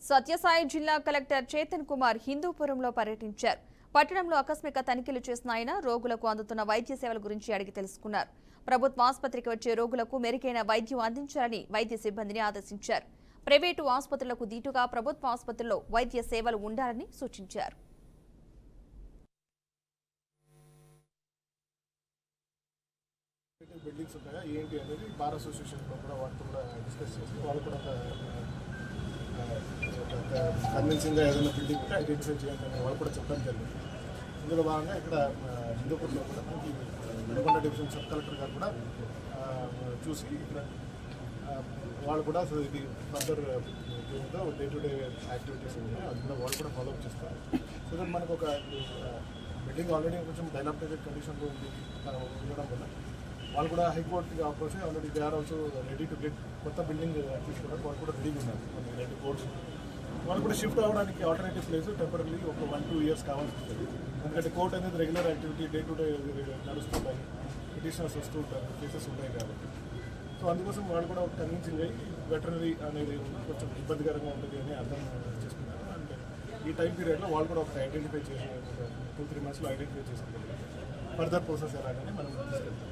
సత్యసాయి జిల్లా కలెక్టర్ చేతన్ కుమార్ హిందూపురంలో పర్యటించారు. పట్టణంలో ఆకస్మిక తనిఖీలు చేసిన ఆయన రోగులకు అందుతున్న వైద్య సేవల గురించి అడిగి తెలుసుకున్నారు. ప్రభుత్వ ఆసుపత్రికి వచ్చే రోగులకు మెరుగైన వైద్యం అందించాలని వైద్య సిబ్బందిని ఆదేశించారు. ప్రైవేటు ఆసుపత్రులకు దీటుగా ప్రభుత్వ ఆసుపత్రుల్లో వైద్య సేవలు ఉండాలని సూచించారు. బిల్డింగ్స్ ఉంటాయా ఏంటి అనేది బార్ అసోసియేషన్లో కూడా వాళ్ళతో కూడా డిస్కస్ చేసి వాళ్ళు కూడా కన్విన్సింగ్గా ఏదైనా బిల్డింగ్ ఉంటే ఐడెంటిఫై చేయాలని వాళ్ళు కూడా చెప్పడం జరిగింది. ఇందులో భాగంగా ఇక్కడ హిందూపూర్లో కూడా మనకి నల్గొండ డివిజన్ సబ్ కలెక్టర్ గారు కూడా చూసి ఇక్కడ వాళ్ళు కూడా ఇది further day to day activities ఉన్నాయి అది కూడా వాళ్ళు కూడా ఫాలోఅప్ చేస్తారు. సో దట్ మనకు ఒక బిల్డింగ్ ఆల్రెడీ కొంచెం డైలాపిటేటెడ్ కండిషన్లో ఉండడం వల్ల వాళ్ళు కూడా హైకోర్టుకి approach already they are also ready to get కొత్త బిల్డింగ్ తీసుకోవడానికి వాళ్ళు కూడా రెడీగా ఉన్నారు. కొన్ని 2 కోర్ట్స్ వాళ్ళు కూడా షిఫ్ట్ అవ్వడానికి ఆల్టర్నేటివ్ ప్లేస్ టెంపరీ ఒక 1-2 ఇయర్స్ కావాల్సి ఉంటుంది. ఎందుకంటే కోర్ట్ అనేది regular activity day to day నడుస్తుంటాయి, పిటిషనర్స్ వస్తూ ఉంటారు, కేసెస్ ఉన్నాయి కాబట్టి. సో అందుకోసం వాళ్ళు కూడా కన్విన్సింగ్ అయ్యి వెటరనరీ అనేది కొంచెం ఇబ్బందికరంగా ఉంటుంది అని అర్థం చేసుకున్నారు. అండ్ ఈ టైం పీరియడ్లో వాళ్ళు కూడా ఒకటి ఐడెంటిఫై చేసి 2-3 మంత్స్లో ఐడెంటిఫై చేసుకుంటారు. ఫర్దర్ ప్రాసెస్ ఎలాగని మనం తీసుకెళ్తాం.